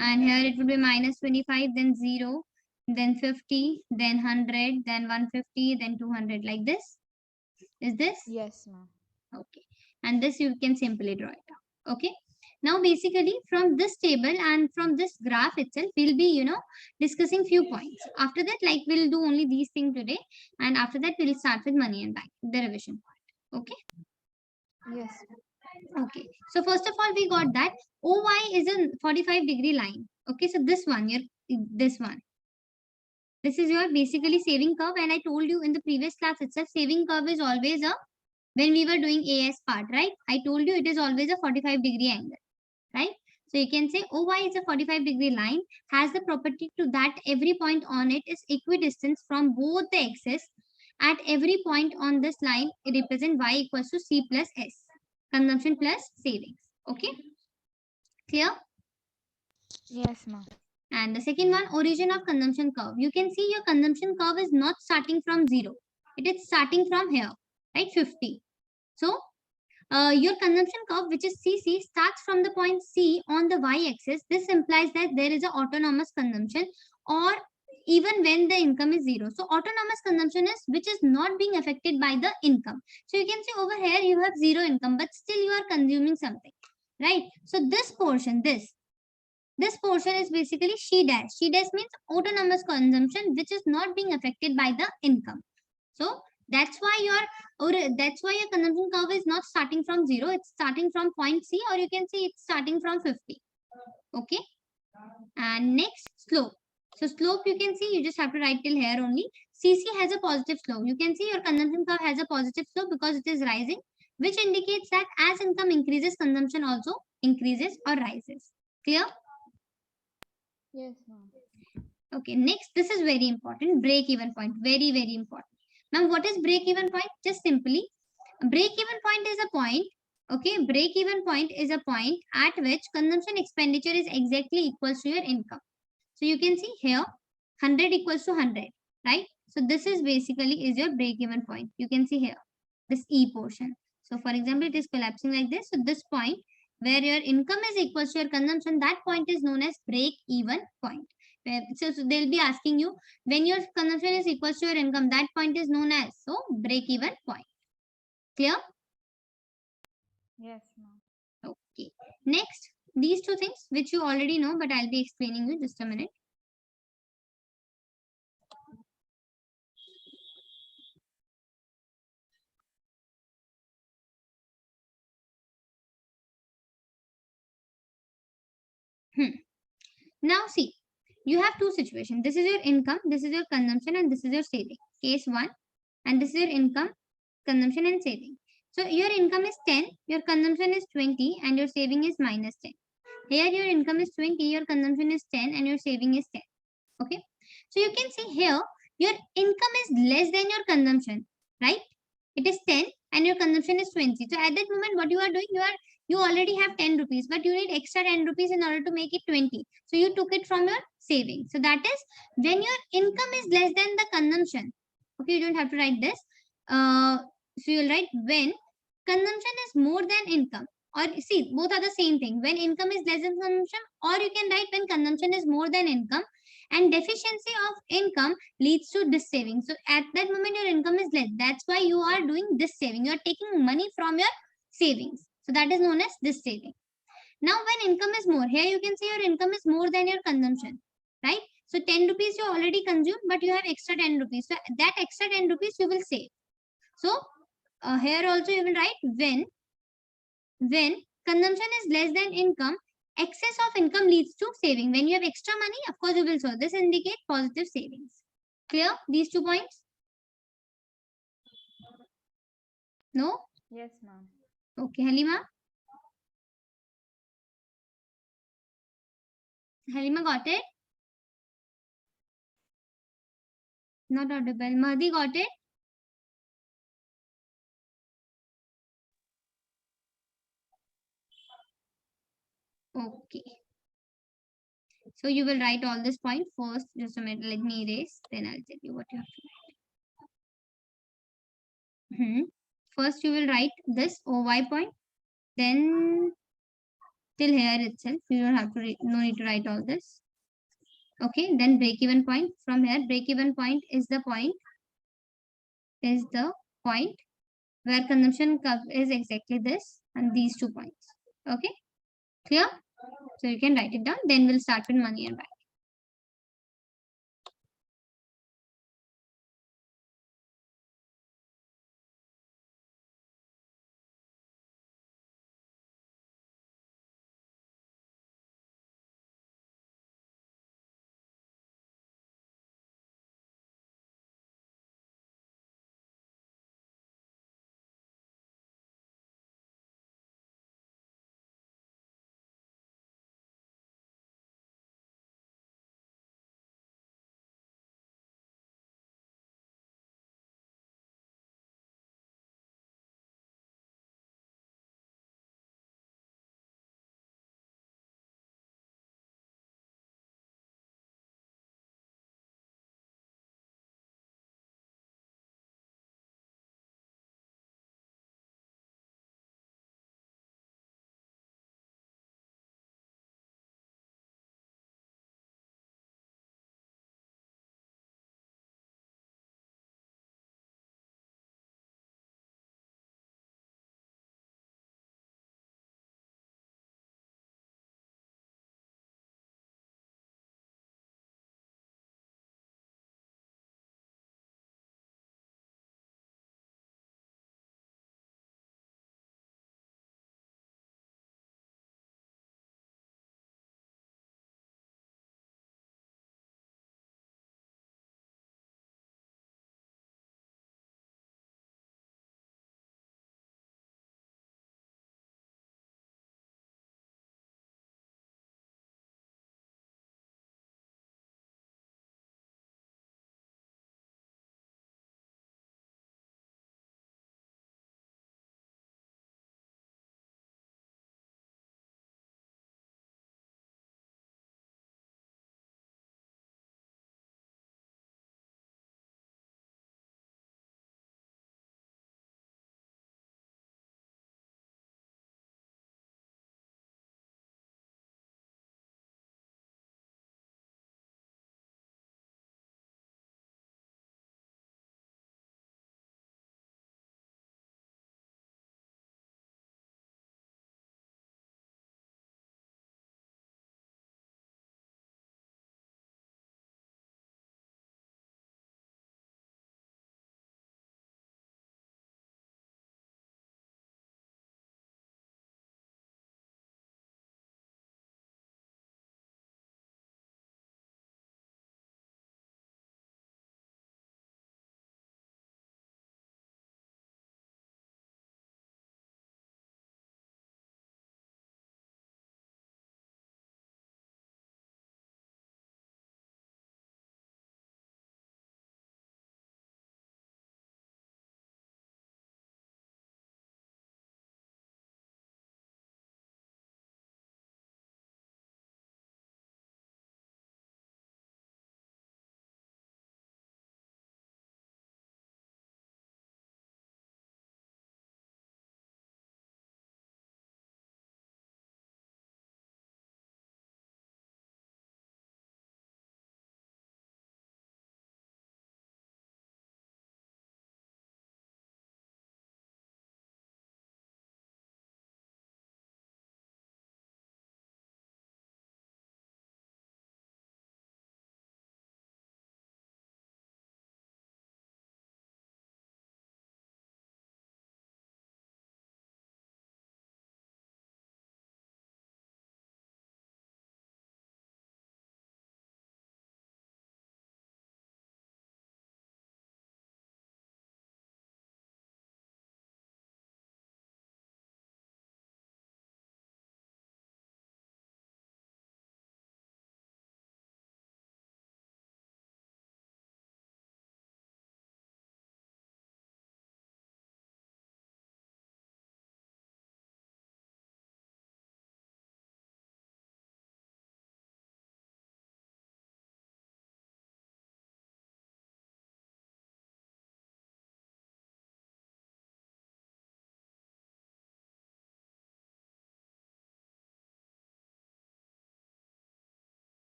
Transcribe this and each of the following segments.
And here it will be minus 25, then 0, then 50, then 100, then 150, then 200, like this. Is this? Yes, ma'am. Okay. And this you can simply draw it out. Okay. Now basically from this table and from this graph itself, we'll be, discussing few points. After that, like we'll do only these things today. And after that, we'll start with money and bank, the revision part. Okay. Yes. Okay. So first of all, we got that OY is a 45-degree line. Okay. So this one, this one. This is your basically saving curve. And I told you in the previous class itself, saving curve is always a, when we were doing AS part, right? I told you it is always a 45-degree angle, right? So you can say OY is a 45-degree line, has the property to that every point on it is equidistant from both the axes. At every point on this line, it represents Y equals to C plus S, consumption plus savings. Okay, clear? Yes, ma'am. And the second one, origin of consumption curve. You can see your consumption curve is not starting from 0. It is starting from here, right? 50. So your consumption curve, which is CC, starts from the point C on the y-axis. This implies that there is an autonomous consumption, or even when the income is 0. So autonomous consumption is which is not being affected by the income. So you can see over here you have 0 income, but still you are consuming something, right? So this portion, this portion is basically she dash. She dash means autonomous consumption, which is not being affected by the income. So that's why your consumption curve is not starting from 0. It's starting from point C, or you can see it's starting from 50. Okay. And next, slope. So slope, you can see you just have to write till here only. CC has a positive slope. You can see your consumption curve has a positive slope because it is rising, which indicates that as income increases, consumption also increases or rises. Clear? Yes, ma'am. Okay, next, this is very important. Break even point. Very, very important. Now, what is break even point? Just simply, break even point is a point. Okay, break even point is a point at which consumption expenditure is exactly equals to your income. So you can see here 100 equals to 100, right? So this is basically is your break even point. You can see here this E portion. So for example, it is collapsing like this. So this point where your income is equals to your consumption, that point is known as break even point. So they'll be asking you when your consumption is equals to your income, that point is known as break even point. Clear? Yes, ma'am. Okay. Next, these two things which you already know, but I'll be explaining you just a minute. Now see, you have two situations. This is your income, this is your consumption, and this is your saving. Case 1, and this is your income, consumption, and saving. So your income is 10, your consumption is 20, and your saving is minus 10. Here your income is 20, your consumption is 10, and your saving is 10. Okay. So you can see here your income is less than your consumption, right? It is 10 and your consumption is 20. So at that moment, what you are doing, you already have 10 rupees, but you need extra 10 rupees in order to make it 20. So you took it from your saving. So that is when your income is less than the consumption. Okay, you don't have to write this. So you'll write when consumption is more than income. Or see, both are the same thing. When income is less than consumption, or you can write when consumption is more than income, and deficiency of income leads to this saving. So at that moment your income is less, that's why you are doing this saving. You are taking money from your savings, so that is known as this saving. Now when income is more, here you can see your income is more than your consumption, right? So 10 rupees you already consumed, but you have extra 10 rupees, so that extra 10 rupees you will save. So here also you will write when consumption is less than income, excess of income leads to saving. When you have extra money, of course you will save. This indicates positive savings. Clear? These 2 points? No? Yes, ma'am. Okay, Halima? Halima got it? Not audible. Mahdi got it? Okay. So you will write all this point first. Just a minute. Let me erase. Then I'll tell you what you have to write. First you will write this OY point. Then till here itself. You don't have to no need to write all this. Okay, then break even point. From here, break even point is the point where consumption curve is exactly this and these 2 points. Okay, clear? So you can write it down. Then we'll start with money and bank.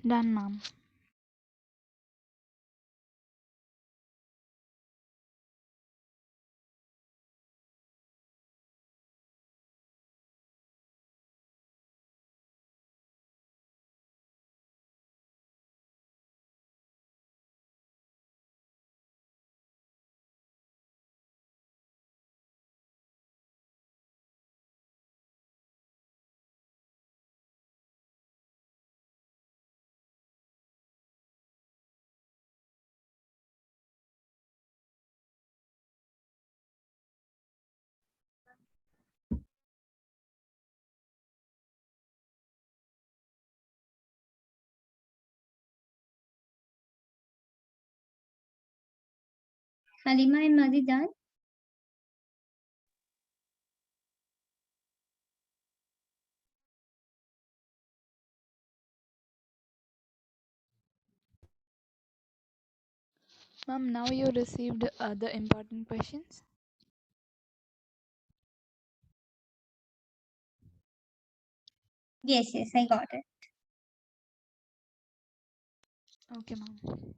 Done, ma'am. Halima and Madhi done? Ma'am, now you received the important questions. Yes, I got it. Okay, ma'am.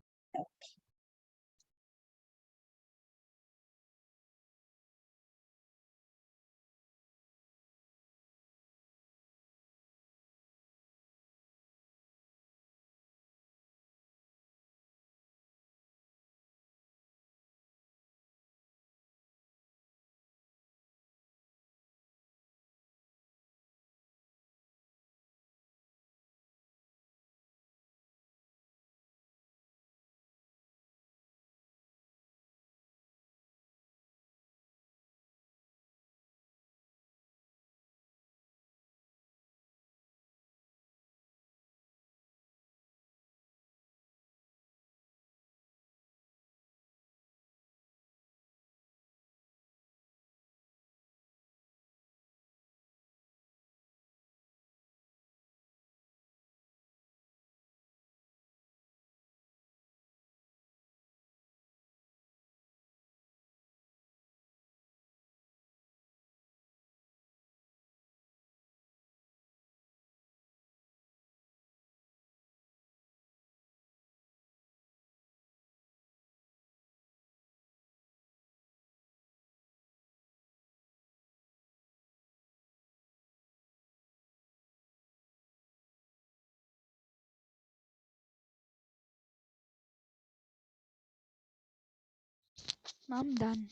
Ma'am, done.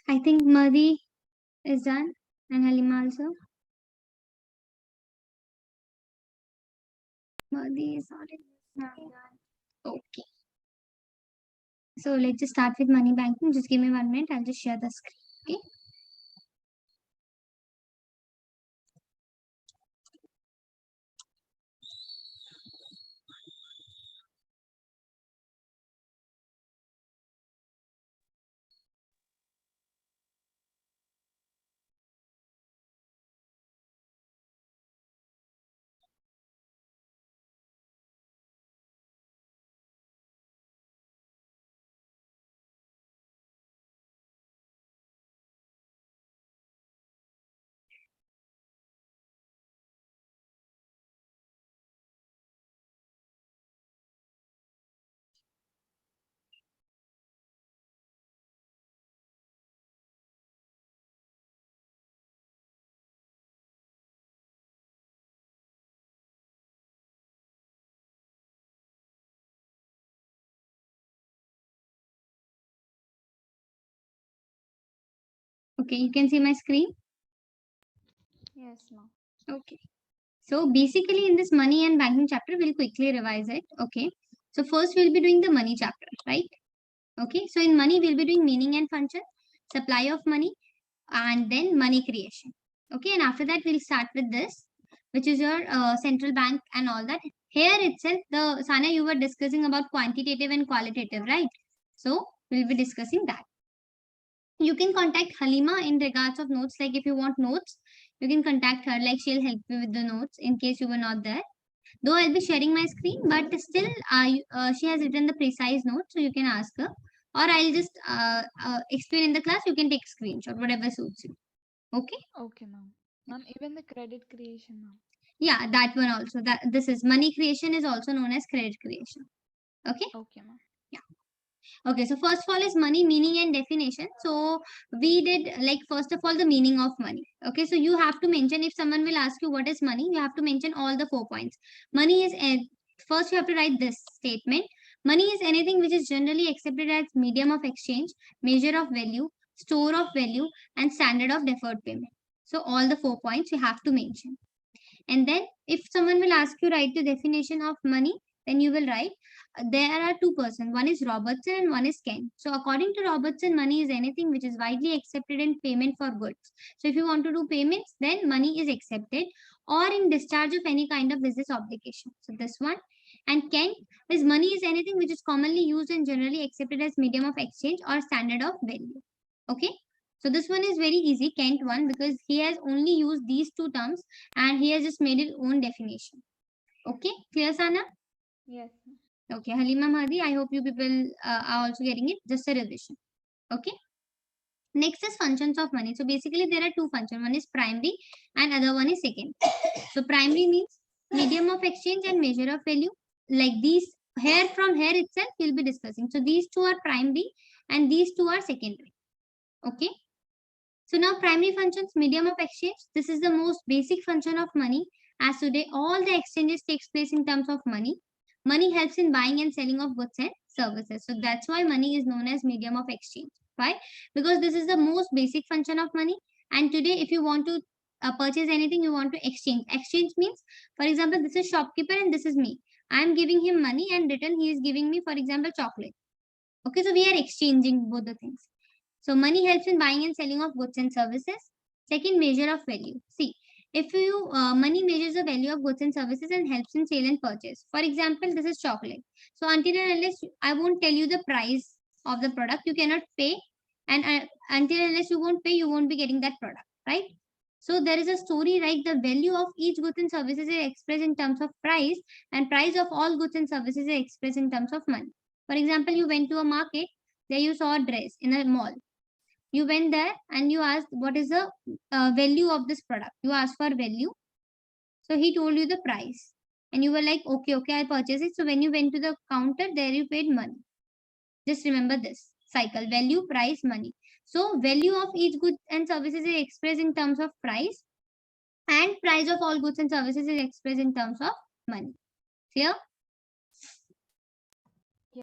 I think Madhi is done and Halima also. Madhi is already done. Okay. So let's just start with money banking. Just give me 1 minute. I'll just share the screen. Okay. Okay, you can see my screen. Yes, ma'am. Okay. So basically in this money and banking chapter, we'll quickly revise it. Okay. So first we'll be doing the money chapter, right? Okay. So in money, we'll be doing meaning and function, supply of money, and then money creation. Okay. And after that, we'll start with this, which is your central bank and all that. Here itself, the Sana, you were discussing about quantitative and qualitative, right? So we'll be discussing that. You can contact Halima in regards of notes. Like if you want notes, you can contact her. Like she'll help you with the notes in case you were not there. Though I'll be sharing my screen, but still, she has written the precise notes, so you can ask her. Or I'll just explain in the class. You can take screenshot, whatever suits you. Okay. Okay, ma'am. Ma'am, even the credit creation, ma'am. Yeah, that one also. That this is money creation is also known as credit creation. Okay. Okay, ma'am. Okay, so first of all is money meaning and definition. So we did like first of all the meaning of money. Okay, so you have to mention if someone will ask you what is money, you have to mention all the 4 points. Money is first you have to write this statement. Money is anything which is generally accepted as medium of exchange, measure of value, store of value, and standard of deferred payment. So all the 4 points you have to mention. And then if someone will ask you write the definition of money, then you will write there are two persons. One is Robertson and one is Ken. So according to Robertson, money is anything which is widely accepted in payment for goods. So if you want to do payments, then money is accepted or in discharge of any kind of business obligation. So this one. And Ken is money is anything which is commonly used and generally accepted as medium of exchange or standard of value. Okay. So this one is very easy, Kent one, because he has only used these two terms and he has just made his own definition. Okay, clear, Sana? Yes, ma'am. Okay, Halima Mahdi, I hope you people are also getting it. Just a revision. Okay. Next is functions of money. So basically there are two functions. One is primary and other one is secondary. So primary means medium of exchange and measure of value. Like these here from here itself we'll be discussing. So these two are primary and these two are secondary. Okay. So now primary functions, medium of exchange. This is the most basic function of money. As today, all the exchanges takes place in terms of money. Money helps in buying and selling of goods and services. So that's why money is known as medium of exchange. Why? Because this is the most basic function of money. And today, if you want to purchase anything, you want to exchange. Exchange means, for example, this is shopkeeper and this is me. I am giving him money and return he is giving me, for example, chocolate. Okay, so we are exchanging both the things. So money helps in buying and selling of goods and services. Second, measure of value. See, if you money measures the value of goods and services and helps in sale and purchase. For example, this is chocolate. So until and unless I won't tell you the price of the product, you cannot pay, and until and unless you won't pay, you won't be getting that product, right? So there is a story like the value of each goods and services is expressed in terms of price, and price of all goods and services is expressed in terms of money. For example, you went to a market, there you saw a dress in a mall. You went there and you asked what is the value of this product. You asked for value, so he told you the price and you were like okay, okay, I'll purchase it. So when you went to the counter, there you paid money. Just remember this cycle: value, price, money. So value of each good and services is expressed in terms of price, and price of all goods and services is expressed in terms of money. Clear? Yeah.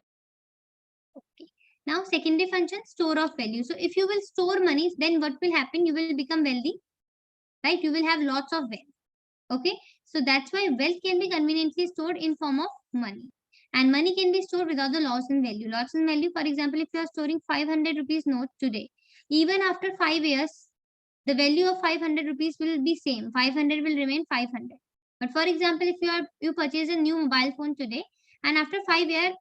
Okay. Now secondary function, store of value. So if you will store money, then what will happen? You will become wealthy, right? You will have lots of wealth. Okay, so that's why wealth can be conveniently stored in form of money, and money can be stored without the loss in value. Loss in value, for example, if you are storing 500 rupees note today, even after 5 years, the value of 500 rupees will be same. 500 will remain 500. But for example, if you purchase a new mobile phone today, and after 5 years,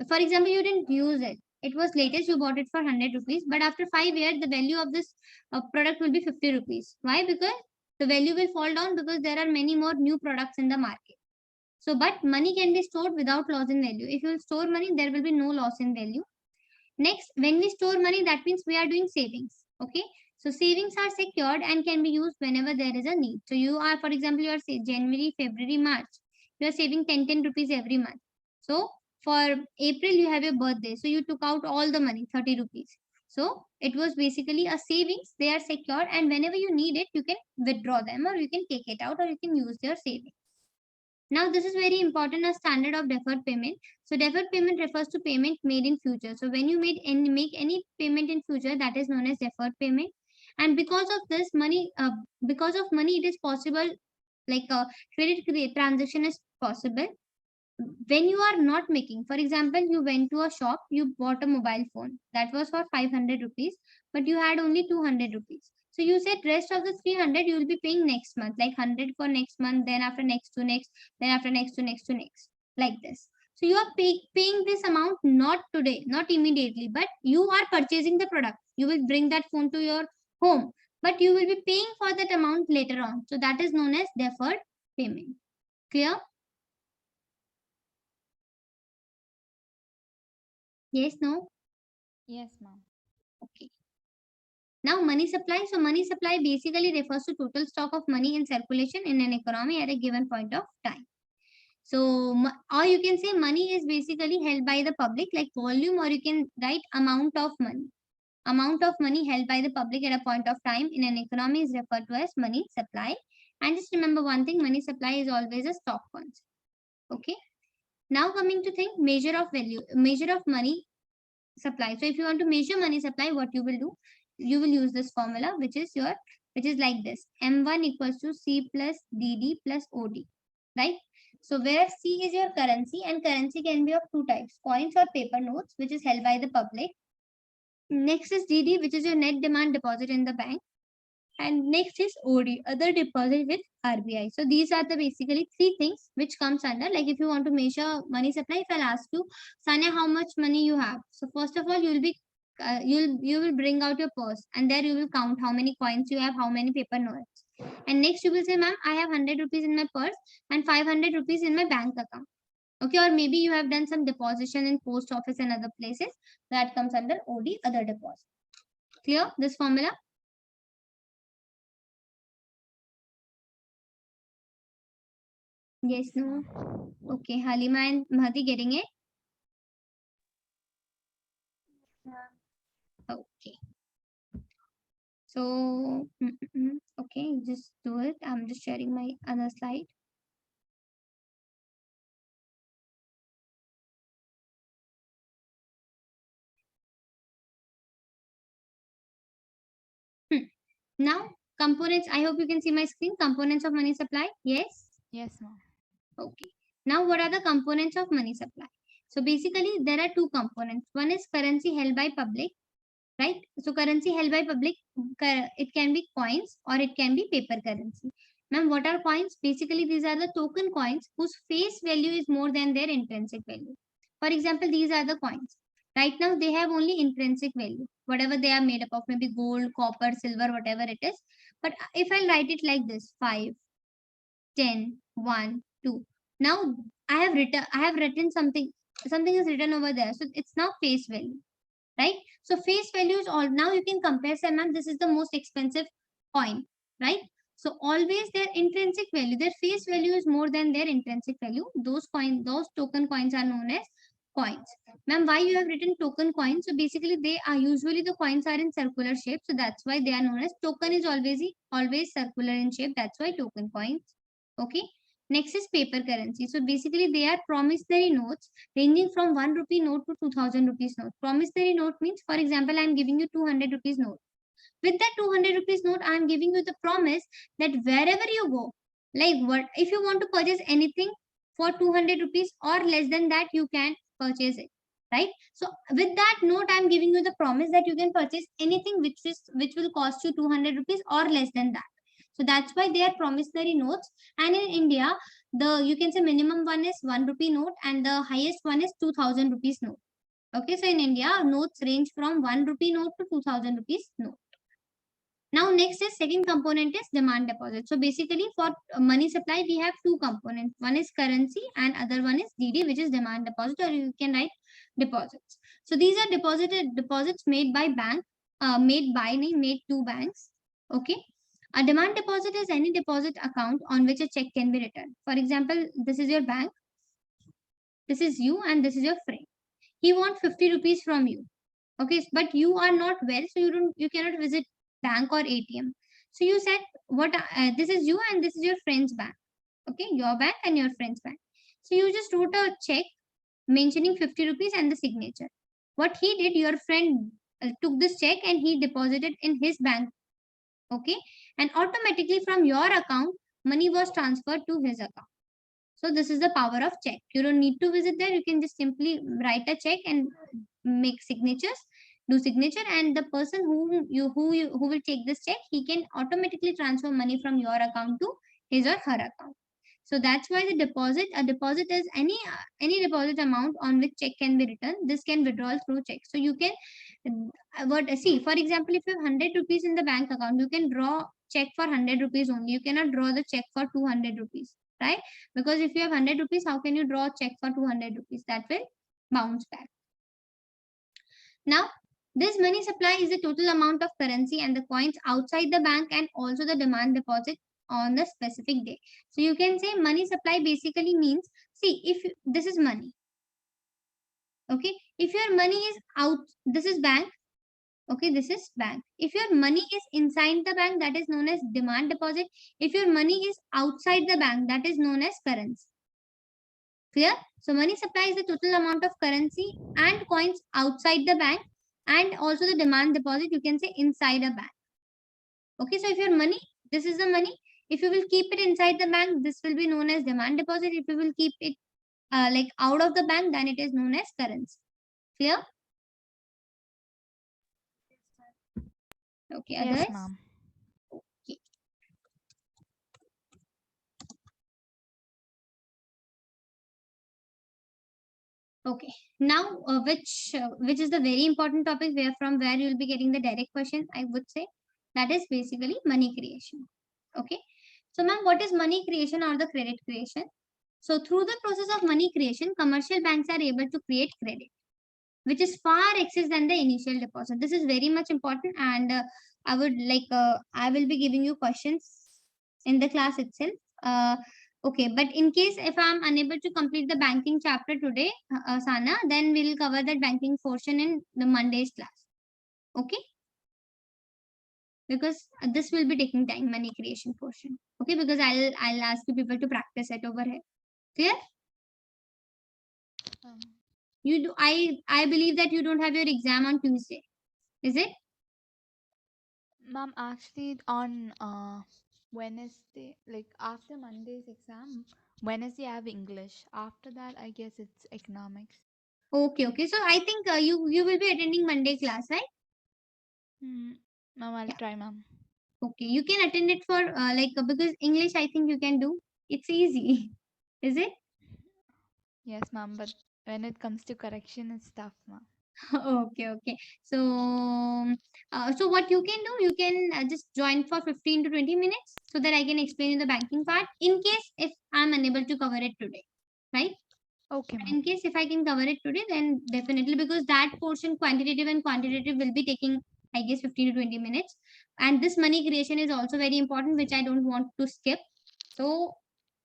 for example, you didn't use it. It was latest, you bought it for 100 rupees, but after 5 years, the value of this product will be 50 rupees. Why? Because the value will fall down because there are many more new products in the market. So, but money can be stored without loss in value. If you store money, there will be no loss in value. Next, when we store money, that means we are doing savings. Okay. So savings are secured and can be used whenever there is a need. So you are, for example, you are say January, February, March. You are saving 10 rupees every month. So for April, you have your birthday. So you took out all the money, 30 rupees. So it was basically a savings. They are secured, and whenever you need it, you can withdraw them or you can take it out or you can use your savings. Now, this is very important, a standard of deferred payment. So, deferred payment refers to payment made in future. So, when you make any payment in future, that is known as deferred payment. And because of this money, because of money, it is possible, like a credit transaction is possible when you are not making. For example, you went to a shop, you bought a mobile phone that was for 500 rupees, but you had only 200 rupees. So you said rest of the 300 you will be paying next month, like 100 for next month, then after next to next, then after next to next to next, like this. So you are paying this amount not today, not immediately, but you are purchasing the product. You will bring that phone to your home, but you will be paying for that amount later on. So that is known as deferred payment. Clear? Yes, no? Yes, ma'am. Okay. Now money supply. So money supply basically refers to total stock of money in circulation in an economy at a given point of time. So or you can say money is basically held by the public, like volume, or you can write amount of money. Amount of money held by the public at a point of time in an economy is referred to as money supply. And just remember one thing, money supply is always a stock concept. Okay. Now coming to think measure of value, measure of money supply. So if you want to measure money supply, what you will do? You will use this formula, which is like this: M1 equals to C plus DD plus OD, right? So where C is your currency, and currency can be of two types: coins or paper notes, which is held by the public. Next is DD, which is your net demand deposit in the bank. And next is OD, other deposit with RBI. So these are the basically three things which comes under. Like if you want to measure money supply, if I'll ask you, Sanya, how much money you have? So first of all, you will bring out your purse, and there you will count how many coins you have, how many paper notes. And next you will say, ma'am, I have 100 rupees in my purse and 500 rupees in my bank account. Okay, or maybe you have done some deposition in post office and other places. That comes under OD, other deposit. Clear this formula? Yes, no. Okay, Halima and Mahdi getting it? Okay. So, okay, just do it. I'm just sharing my other slide. Now, components. I hope you can see my screen. Components of money supply. Yes? Yes, ma'am. Okay. Now, what are the components of money supply? So, basically, there are two components. One is currency held by public, right? So currency held by public, it can be coins or it can be paper currency. Ma'am, what are coins? Basically, these are the token coins whose face value is more than their intrinsic value. For example, these are the coins. Right now, they have only intrinsic value, whatever they are made up of, maybe gold, copper, silver, whatever it is. But if I write it like this, 5, 10, 1, 2. Now I have written something, something is written over there. So it's now face value, right? So face value is all. Now you can compare, say, ma'am, this is the most expensive coin, right? So always their intrinsic value, their face value is more than their intrinsic value. Those token coins are known as coins. Ma'am, why you have written token coins? So basically they are usually the coins are in circular shape. So that's why they are known as token is always circular in shape. That's why token coins. Okay. Next is paper currency. So basically they are promissory notes ranging from 1 rupee note to 2000 rupees note. Promissory note means, for example, I am giving you 200 rupees note. With that 200 rupees note, I am giving you the promise that wherever you go, like what if you want to purchase anything for 200 rupees or less than that, you can purchase it, right? So with that note, I am giving you the promise that you can purchase anything which will cost you 200 rupees or less than that. So that's why they are promissory notes. And in India, the you can say minimum one is 1 rupee note and the highest one is 2000 rupees note. Okay, so in India, notes range from 1 rupee note to 2000 rupees note. Now, next is second component is demand deposit. So basically for money supply, we have two components. One is currency and other one is DD, which is demand deposit, or you can write deposits. So these are deposits made by bank, made to banks. Okay. A demand deposit is any deposit account on which a check can be written. For example, this is your bank, this is you, and this is your friend. He wants 50 rupees from you. Okay, but you are not well, so you cannot visit bank or ATM. So you said, what this is you and this is your friend's bank. Okay, your bank and your friend's bank. So you just wrote a check mentioning 50 rupees and the signature. What he did, your friend took this check and he deposited in his bank. Okay, and automatically from your account, money was transferred to his account. So this is the power of check. You don't need to visit there. You can just simply write a check and make signatures, do signature, and the person who will take this check, he can automatically transfer money from your account to his or her account. So that's why a deposit is any deposit amount on which check can be written. This can withdraw through check. So you can see, for example, if you have 100 rupees in the bank account, you can draw check for 100 rupees only. You cannot draw the check for 200 rupees, right? Because if you have 100 rupees, how can you draw a check for 200 rupees? That will bounce back. Now, This money supply is the total amount of currency and the coins outside the bank and also the demand deposit on the specific day. So you can say money supply basically means, see, if this is money, okay, if your money is out, this is bank, okay, this is bank. If your money is inside the bank, that is known as demand deposit. If your money is outside the bank, that is known as currency. Clear? So money supply is the total amount of currency and coins outside the bank and also the demand deposit, you can say inside a bank. Okay, so if your money, this is the money. If you will keep it inside the bank, this will be known as demand deposit. If you will keep it like out of the bank, then it is known as currency. Clear? Okay, Yes, others? ma'am. Okay. Okay. Now, which is the very important topic where you will be getting the direct question, I would say, that is basically money creation. Okay. So, ma'am, what is money creation or the credit creation? So, through the process of money creation, commercial banks are able to create credit, which is far excess than the initial deposit. This is very much important, and I will be giving you questions in the class itself. Uh, okay, but in case if I'm unable to complete the banking chapter today, Sana, then we'll cover that banking portion in the Monday's class. Okay, because this will be taking time, money creation portion. Okay, because I'll ask you people to practice it over here. Clear? Um, You do. I believe that you don't have your exam on Tuesday. Is it? Ma'am, actually, on Wednesday, like after Monday's exam, Wednesday I have English. After that, I guess it's economics. Okay, okay. So I think you will be attending Monday class, right? Hmm. Ma'am, I'll Yeah. try, ma'am. Okay. You can attend it for because English I think you can do. It's easy. Is it? Yes, ma'am, but when it comes to correction, it's tough, ma'am. Okay, okay. So so what you can do, you can just join for 15 to 20 minutes so that I can explain you the banking part in case if I'm unable to cover it today, right? Okay, But ma'am. in case if I can cover it today, then definitely, because that portion quantitative and quantitative will be taking, I guess, 15 to 20 minutes. And this money creation is also very important, which I don't want to skip. So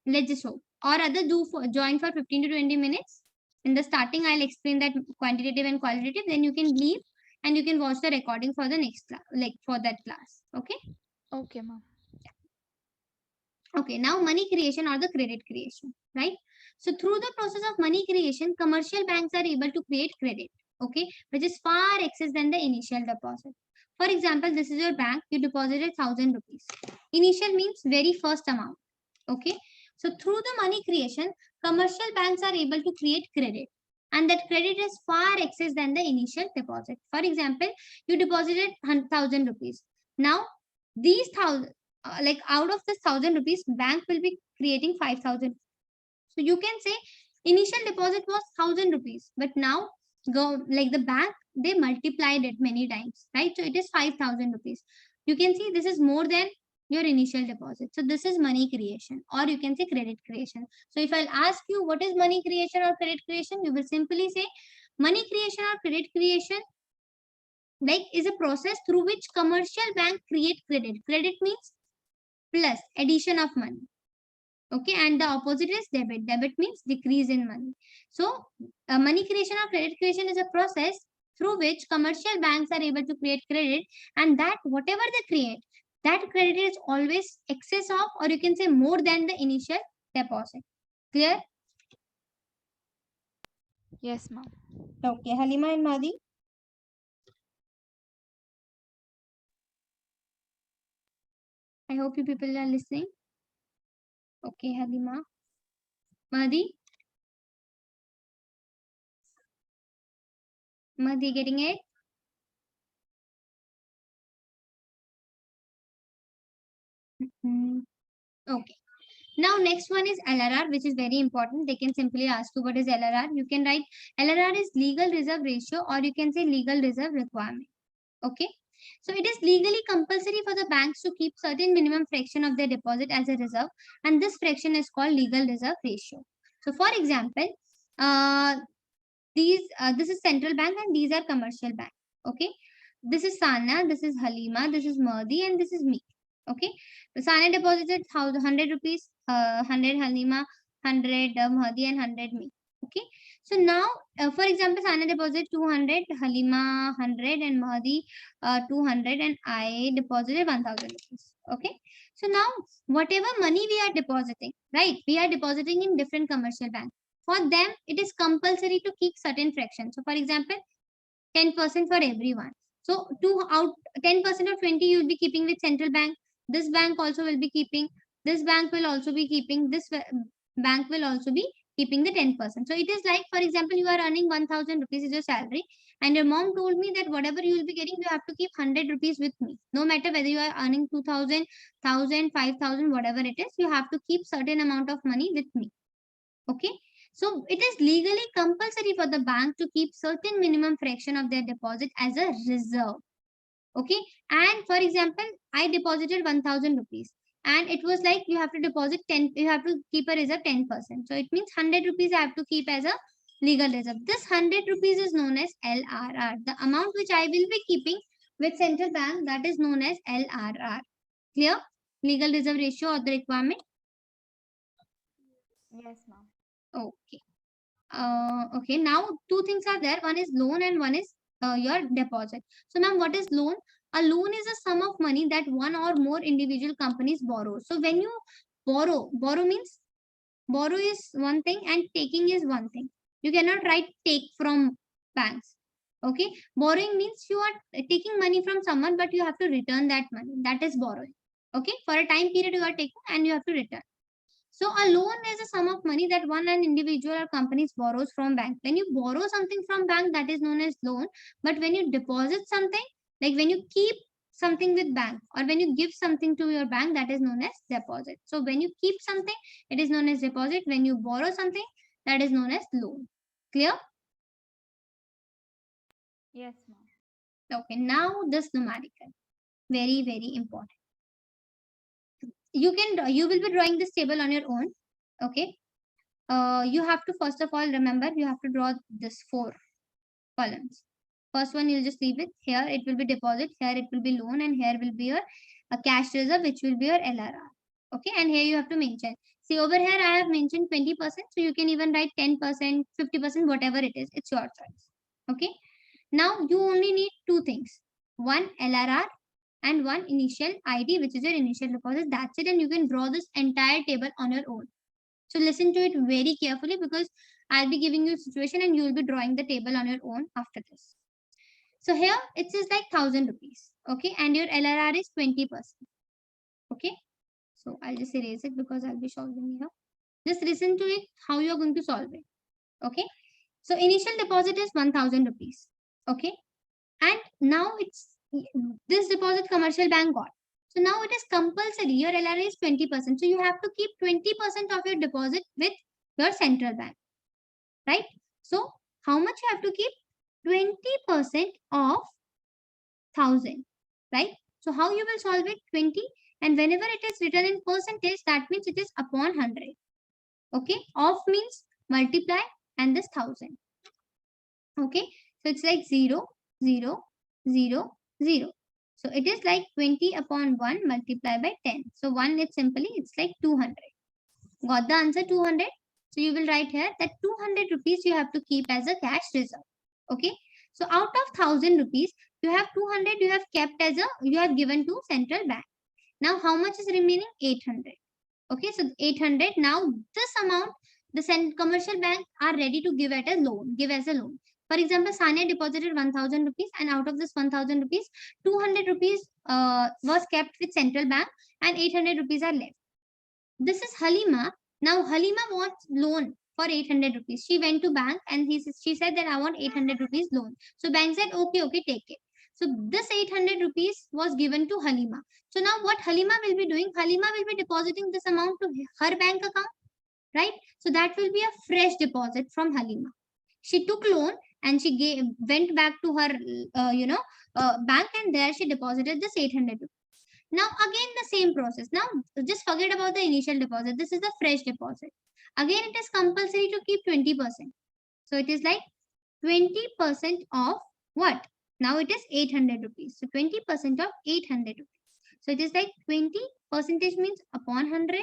let's just hope. Or other do for join for 15 to 20 minutes. In the starting, I'll explain that quantitative and qualitative. Then you can leave and you can watch the recording for the next class, like for that class. Okay. Okay, ma'am. Okay, now money creation or the credit creation, right? So through the process of money creation, commercial banks are able to create credit, okay, which is far excess than the initial deposit. For example, this is your bank, you deposited 1,000 rupees. Initial means very first amount, okay. So through the money creation, commercial banks are able to create credit, and that credit is far excess than the initial deposit. For example, you deposited 1,000 rupees. Now, these thousand like out of this 1,000 rupees, bank will be creating 5,000. So you can say initial deposit was 1,000 rupees, but now go like the bank, they multiplied it many times, right? So it is 5,000 rupees. You can see this is more than your initial deposit. So this is money creation, or you can say credit creation. So if I'll ask you what is money creation or credit creation, you will simply say money creation or credit creation like is a process through which commercial bank create credit. Credit means plus addition of money, okay, and the opposite is debit. Debit means decrease in money. So money creation or credit creation is a process through which commercial banks are able to create credit, and that whatever they create, that credit is always excess of, or you can say more than the initial deposit. Clear? Yes, ma'am. Okay, Halima and Madi, I hope you people are listening. Okay, Halima, Madi, Madi, getting it? Mhm. Okay. Now, next one is LRR, which is very important. They can simply ask you what is LRR. You can write LRR is legal reserve ratio, or you can say legal reserve requirement. Okay. So it is legally compulsory for the banks to keep certain minimum fraction of their deposit as a reserve, and this fraction is called legal reserve ratio. So, for example, this is central bank and these are commercial bank. Okay, this is Sana, this is Halima, this is Mahdi, and this is me. Okay, so Sana deposited 100 rupees, 100 Halima, 100 Mahdi, and 100 me. Okay, so now, for example, Sana deposited 200, Halima 100, and Mahdi 200, and I deposited 1000 rupees. Okay, so now whatever money we are depositing, right, we are depositing in different commercial banks. For them, it is compulsory to keep certain fractions. So, for example, 10% for everyone. So, 10% of 20 you will be keeping with central bank. This bank also will be keeping. This bank will also be keeping. Bank will also be keeping the 10%. So, it is like, for example, you are earning 1000 rupees is your salary, and your mom told me that whatever you will be getting, you have to keep 100 rupees with me. No matter whether you are earning 2000, 1000, 5000, whatever it is, you have to keep certain amount of money with me. Okay, so it is legally compulsory for the bank to keep certain minimum fraction of their deposit as a reserve. Okay, and for example, I deposited 1000 rupees, and it was like you have to deposit 10, you have to keep a reserve 10%. So it means 100 rupees I have to keep as a legal reserve. This 100 rupees is known as LRR. The amount which I will be keeping with central bank, that is known as LRR. Clear? Legal reserve ratio or the requirement. Yes, ma'am. Okay. Okay, now two things are there. One is loan and one is your deposit. So, ma'am, what is loan? A loan is a sum of money that one or more individual companies borrow. So, when you borrow means borrow is one thing and taking is one thing. You cannot write take from banks. Okay, borrowing means you are taking money from someone, but you have to return that money. That is borrowing. Okay, for a time period you are taking and you have to return. So a loan is a sum of money that one an individual or companies borrows from bank. When you borrow something from bank, that is known as loan. But when you deposit something, like when you keep something with bank or when you give something to your bank, that is known as deposit. So when you keep something, it is known as deposit. When you borrow something, that is known as loan. Clear? Yes, ma'am. Okay. Now this numerical, very very important. You will be drawing this table on your own. Okay. You have to first of all remember you have to draw this four columns. First one you'll just leave it here. It will be deposit. Here it will be loan, and here will be your cash reserve, which will be your LRR. Okay, and here you have to mention. See over here I have mentioned 20%, so you can even write 10%, 50%, whatever it is. It's your choice. Okay. Now you only need two things: one LRR and one initial ID, which is your initial deposit. That's it, and you can draw this entire table on your own. So listen to it very carefully because I'll be giving you a situation and you will be drawing the table on your own after this. So here it says like 1000 rupees. Okay. And your LRR is 20%. Okay. So I'll just erase it because I'll be solving here. Just listen to it how you are going to solve it. Okay. So initial deposit is 1000 rupees. Okay. And now it's this deposit commercial bank got. So now it is compulsory. Your LRR is 20%. So you have to keep 20% of your deposit with your central bank. Right? So how much you have to keep? 20% of 1000. Right? So how you will solve it? 20. And whenever it is written in percentage, that means it is upon 100. Okay? Of means multiply and this 1000. Okay? So it's like 0, 0, 0, 0. So it is like 20 upon 1 multiplied by 10. So 1 is simply, it's like 200. Got the answer 200? So you will write here that 200 rupees you have to keep as a cash reserve. Okay. So out of 1000 rupees, you have 200 you have kept as a, you have given to central bank. Now how much is remaining? 800. Okay. So 800. Now this amount, the commercial bank are ready to give give as a loan. For example, Sanya deposited 1000 rupees and out of this 1000 rupees, 200 rupees was kept with central bank and 800 rupees are left. This is Halima. Now Halima wants loan for 800 rupees. She went to bank and she said that I want 800 rupees loan. So bank said, okay, okay, take it. So this 800 rupees was given to Halima. So now what Halima will be doing? Halima will be depositing this amount to her bank account, right? So that will be a fresh deposit from Halima. She took loan and she went back to her, bank, and there she deposited this 800 rupees. Now again the same process. Now just forget about the initial deposit. This is the fresh deposit. Again it is compulsory to keep 20%. So it is like 20% of what? Now it is 800 rupees. So 20% of 800 rupees. So it is like 20 percentage means upon 100,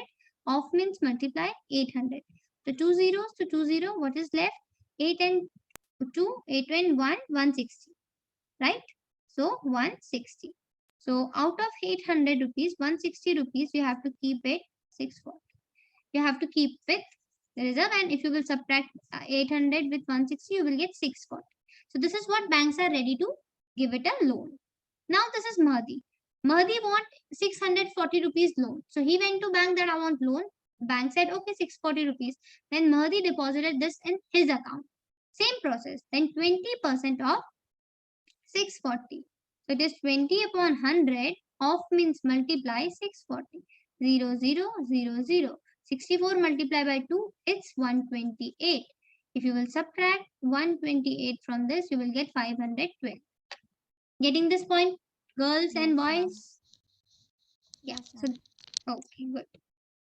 of means multiply 800. So 2 zeros to 2 0, what is left? 8 and 2, 8 and 1, 160. Right? So 160. So out of 800 rupees, 160 rupees, you have to keep it 640. You have to keep with the reserve, and if you will subtract 800 with 160, you will get 640. So this is what banks are ready to give it a loan. Now this is Mahdi. Mahdi want 640 rupees loan. So he went to bank that I want loan. Bank said okay 640 rupees. Then Mahdi deposited this in his account. Same process. Then 20% of 640. So it is 20 upon 100 of means multiply 640. 0, 0, 0, 0. 64 multiplied by 2, it's 128. If you will subtract 128 from this, you will get 512. Getting this point, girls Yes, and ma'am. boys? Yeah. Yes, So, ma'am. okay, good.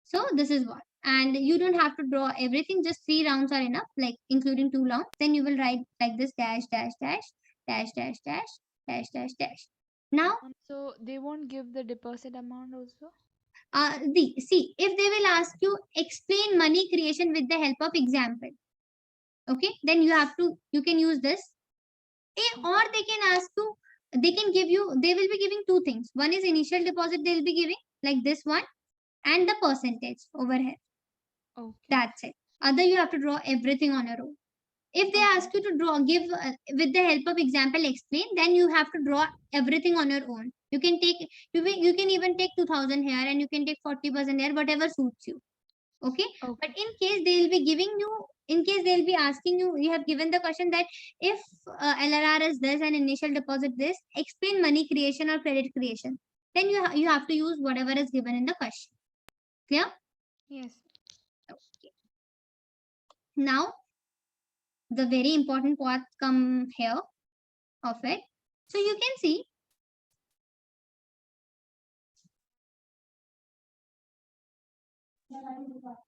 So this is what. And you don't have to draw everything, just 3 rounds are enough, like including 2 rounds. Then you will write like this dash, dash, dash, dash, dash, dash, dash, dash, dash. Now, So they won't give the deposit amount also? see, if they will ask you explain money creation with the help of example, okay, then you can use this. Or they can ask you, they can give you, they will be giving two things. One is initial deposit they will be giving, like this one, and the percentage over here. Okay. That's it. Other you have to draw everything on your own. If they Okay. ask you to draw, give with the help of example, explain, then you have to draw everything on your own. You can take, you can even take 2000 here, and you can take 40% here, whatever suits you. Okay. But Okay. in case they will be giving you, in case they will be asking you, you have given the question that if LRR is this and initial deposit this, explain money creation or credit creation, then you have to use whatever is given in the question. Clear? Yes. Okay. Now the very important part come here of it. So you can see,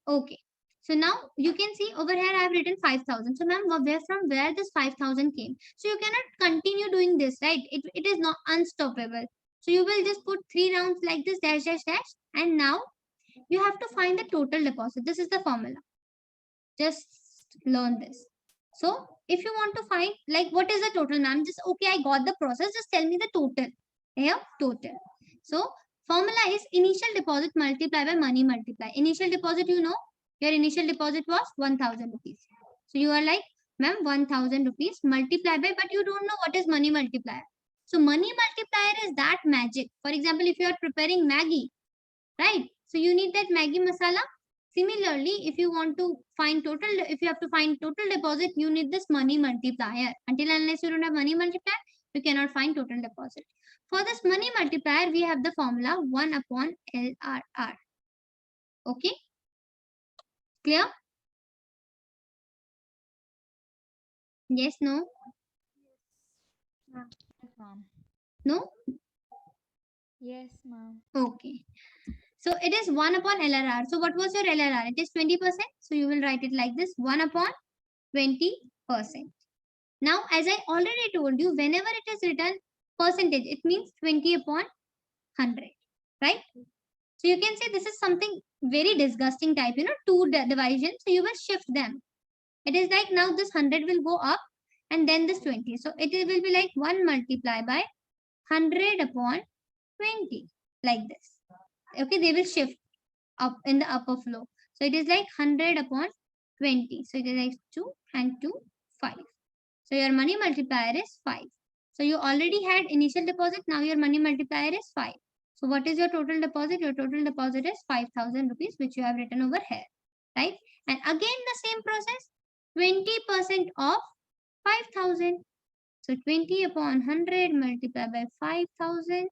okay. So now you can see over here I have written 5,000. So ma'am, where from where this 5,000 came? So you cannot continue doing this, right? It is not unstoppable. So you will just put 3 rounds like this, dash, dash, dash. And now you have to find the total deposit. This is the formula. Just learn this. So if you want to find like what is the total, ma'am, just okay, I got the process. Just tell me the total. Here, total. So formula is initial deposit multiplied by money multiply. Initial deposit, you know, your initial deposit was 1,000 rupees. So you are like, ma'am, 1,000 rupees multiplied by, but you don't know what is money multiplier. So money multiplier is that magic. For example, if you are preparing Maggie, right? So you need that Maggie masala. Similarly, if you want to find total, if you have to find total deposit, you need this money multiplier. Until unless you don't have money multiplier, you cannot find total deposit. For this money multiplier, we have the formula 1 upon LRR. Okay, clear? Yes, no, Yes, ma'am. no? Yes, ma'am. Okay. So it is 1 upon LRR. So what was your LRR? It is 20%. So you will write it like this, 1 upon 20%. Now, as I already told you, whenever it is written percentage, it means 20 upon 100, right? So you can say this is something very disgusting type, two division. So you will shift them. It is like now this 100 will go up and then this 20. So it will be like 1 multiplied by 100 upon 20, like this. Okay, they will shift up in the upper flow. So it is like 100 upon 20. So it is like 2 and 2, 5. So your money multiplier is 5. So you already had initial deposit. Now your money multiplier is 5. So what is your total deposit? Your total deposit is 5,000 rupees, which you have written over here, right? And again the same process, 20% of 5,000. So 20 upon 100 multiplied by 5,000,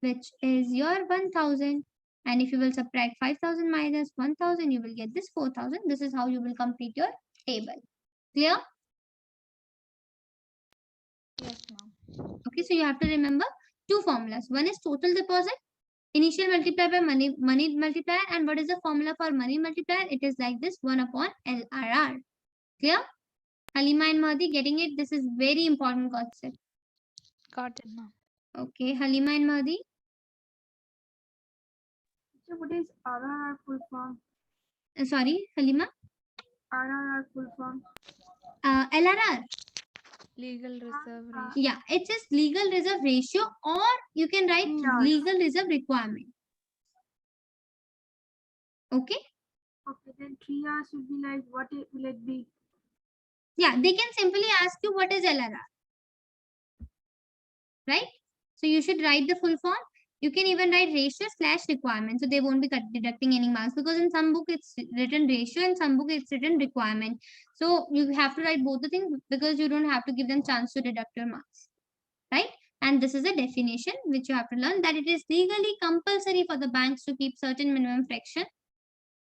which is your 1,000. And if you will subtract 5,000 minus 1,000, you will get this 4,000. This is how you will complete your table. Clear? Yes, ma'am. Okay, so you have to remember two formulas. One is total deposit, initial multiplied by money multiplier. And what is the formula for money multiplier? It is like this, 1 upon LRR. Clear? Halima and Mahdi, getting it? This is very important concept. Got it, ma'am. Okay, Halima and Mahdi. So what is RRR full form? Sorry, Halima. RRR full form. LRR. Legal reserve ratio. Yeah, it's just legal reserve ratio, or you can write legal reserve requirement. Okay. Okay, then 3 R's will be like, will it be? Yeah, they can simply ask you what is LRR, right? So you should write the full form. You can even write ratio slash requirement, so they won't be deducting any marks, because in some book it's written ratio and some book it's written requirement. So you have to write both the things, because you don't have to give them chance to deduct your marks, right? And this is a definition which you have to learn, that it is legally compulsory for the banks to keep certain minimum fraction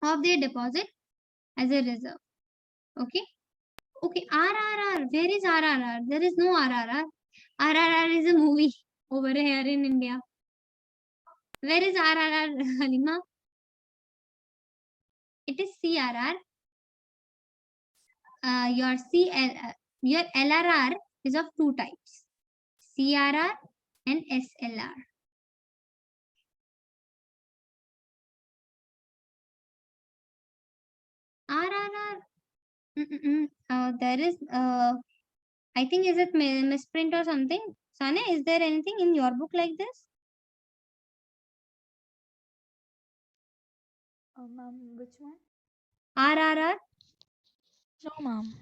of their deposit as a reserve. Okay. Okay, RRR. Where is RRR? There is no RRR. RRR is a movie over here in India. Where is RRR, Halima? It is CRR. Your LRR is of two types: CRR and SLR. RRR. There is I think, is it misprint or something? Sane, is there anything in your book like this? Ma'am, which one? RRR? No, ma'am.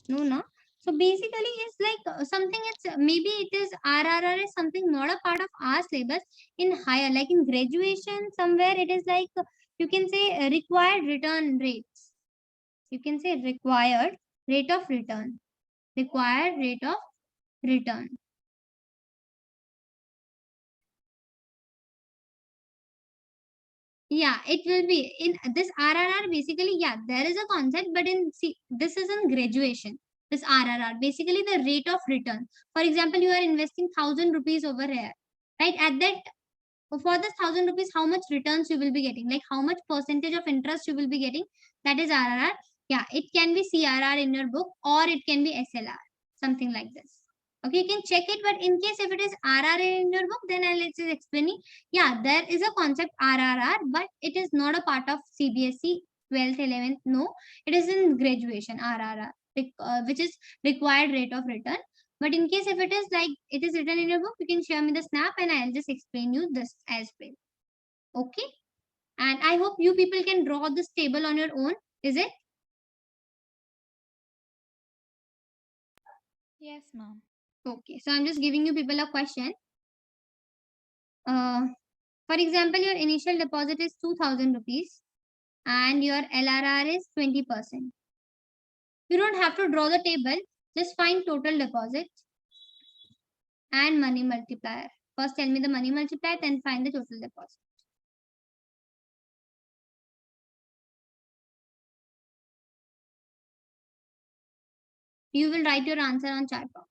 No, no. So basically, it's like something. It's maybe it is RRR is something not a part of our syllabus. In higher, like in graduation, somewhere it is like you can say required return rates. You can say required rate of return. Required rate of return. Yeah, it will be in this RRR. Basically, yeah, there is a concept, but in see, this is in graduation. This RRR, basically the rate of return. For example, you are investing 1,000 rupees over here, right? At that, for this 1,000 rupees, how much returns you will be getting? Like how much percentage of interest you will be getting? That is RRR. Yeah, it can be CRR in your book, or it can be SLR, something like this. Okay, you can check it, but in case if it is RRR in your book, then I'll just explain it. Yeah, there is a concept RRR, but it is not a part of CBSE 12th, 11th. No, it is in graduation RRR, which is required rate of return. But in case if it is like it is written in your book, you can share me the snap and I'll just explain you this as well. Okay. And I hope you people can draw this table on your own. Is it? Yes, ma'am. Okay. So I'm just giving you people a question. Uh, for example, your initial deposit is 2,000 rupees and your LRR is 20%. You don't have to draw the table. Just find total deposit and money multiplier. First tell me the money multiplier, then find the total deposit. You will write your answer on chat box.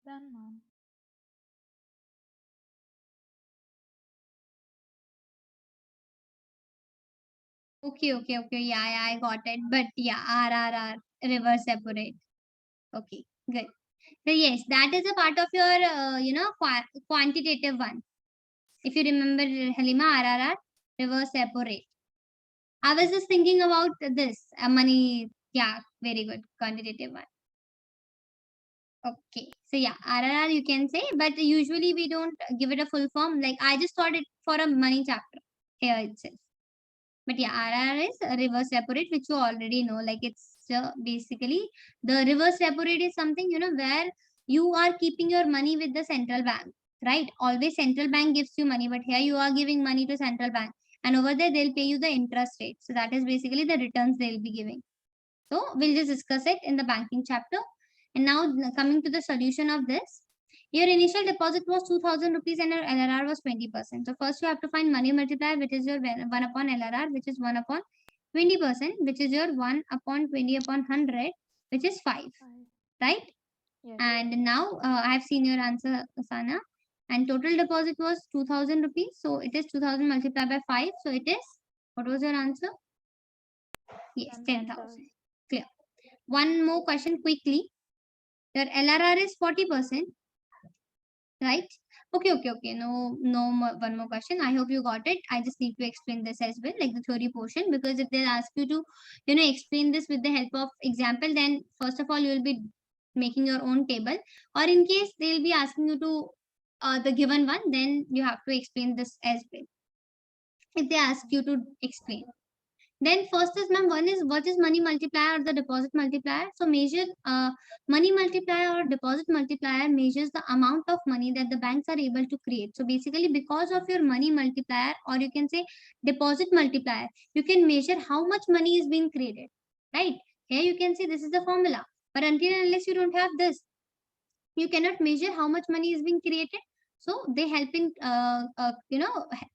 Done, ma'am. Okay. Yeah, I got it. But yeah, RRR, reverse separate. Okay, good. So yes, that is a part of your, quantitative one. If you remember Halima, RRR, reverse separate. I was just thinking about this money. Yeah, very good. Quantitative one. Okay. So yeah, RRR you can say, but usually we don't give it a full form. Like I just thought it for a money chapter here itself. But yeah, RR is a reverse repo rate, which you already know. Like it's basically the reverse repo rate is something, where you are keeping your money with the central bank, right? Always central bank gives you money, but here you are giving money to central bank. And over there, they'll pay you the interest rate. So that is basically the returns they'll be giving. So we'll just discuss it in the banking chapter. And now coming to the solution of this. Your initial deposit was 2000 rupees and your LRR was 20%. So first you have to find money multiplier, which is your 1 upon LRR, which is 1 upon 20%, which is your 1 upon 20 upon 100, which is 5, 5. right? Yes. And now I have seen your answer, Sana. And total deposit was 2000 rupees. So it is 2000 multiplied by 5. So it is, what was your answer? Yes, 10,000. 10,000. Clear. One more question quickly. Your LRR is 40%, right? Okay. No more, one more question. I hope you got it. I just need to explain this as well, like the theory portion, because if they'll ask you to, explain this with the help of example, then first of all, you will be making your own table. Or in case they'll be asking you to the given one, then you have to explain this as well. If they ask you to explain. Then first is, ma'am, one is what is money multiplier or the deposit multiplier? So measure money multiplier or deposit multiplier measures the amount of money that the banks are able to create. So basically because of your money multiplier, or you can say deposit multiplier, you can measure how much money is being created, right? Here you can see this is the formula. But until and unless you don't have this, you cannot measure how much money is being created. So they help in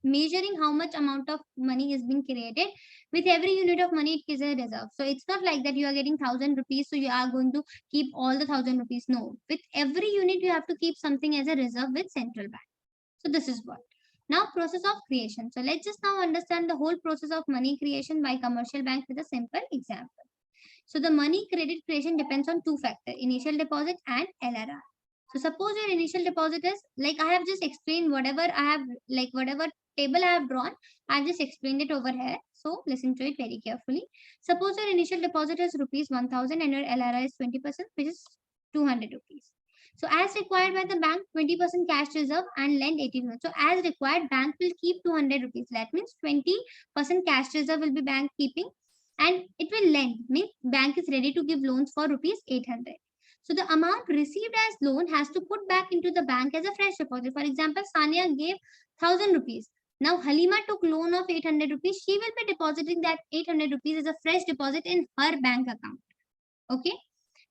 measuring how much amount of money is being created. With every unit of money it is a reserve. So it's not like that you are getting 1000 rupees, so you are going to keep all the 1000 rupees. No, with every unit you have to keep something as a reserve with central bank. So this is what. Now process of creation. So let's just now understand the whole process of money creation by commercial bank with a simple example. So the money credit creation depends on two factors, initial deposit and LRR. So suppose your initial deposit is, like I have just explained whatever I have, like whatever table I have drawn, I have just explained it over here. So listen to it very carefully. Suppose your initial deposit is rupees 1000 and your LRR is 20%, which is 200 rupees. So as required by the bank, 20% cash reserve and lend 18. So as required, bank will keep 200 rupees. That means 20% cash reserve will be bank keeping, and it will lend, means bank is ready to give loans for rupees 800. So the amount received as loan has to put back into the bank as a fresh deposit. For example, Sania gave 1000 rupees. Now Halima took loan of 800 rupees. She will be depositing that 800 rupees as a fresh deposit in her bank account. Okay.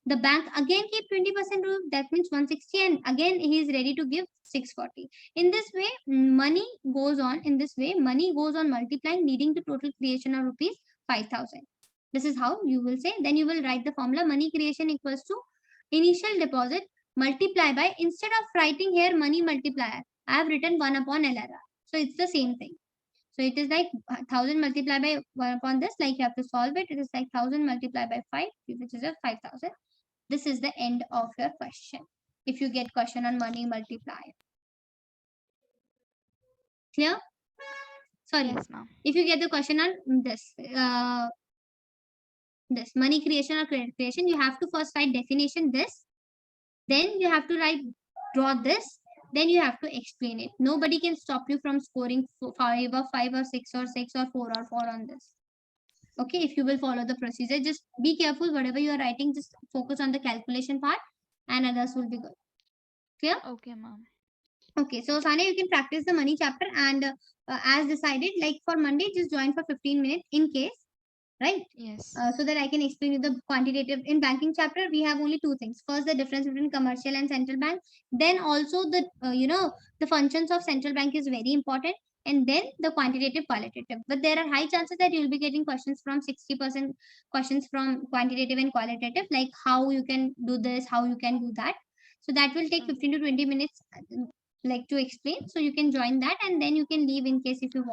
The bank again keep 20% rule, that means 160, and again he is ready to give 640. In this way, money goes on multiplying, leading to total creation of rupees 5000. This is how you will say. Then you will write the formula money creation equals to initial deposit multiply by, instead of writing here money multiplier, I have written 1 upon LRR. So it's the same thing. So it is like 1000 multiplied by 1 upon this, like you have to solve it. It is like 1000 multiplied by 5, which is a 5000. This is the end of your question. If you get question on money multiplier. Clear? Sorry. Yes, ma'am. If you get the question on this money creation or credit creation, you have to first write definition this. Then you have to draw this. Then you have to explain it. Nobody can stop you from scoring 5 or 6 or 6 or 4 or 4 on this. Okay, if you will follow the procedure, just be careful. Whatever you are writing, just focus on the calculation part, and others will be good. Clear? Okay, ma'am. Okay, so Sania, you can practice the money chapter, and as decided, like for Monday, just join for 15 minutes in case, right? Yes. So that I can explain you the quantitative. In banking chapter, we have only two things. First, the difference between commercial and central bank. Then also the functions of central bank is very important. And then the quantitative, qualitative. But there are high chances that you will be getting questions from 60% questions from quantitative and qualitative, like how you can do this, how you can do that. So that will take Okay. 15 to 20 minutes like to explain. So you can join that and then you can leave in case if you want.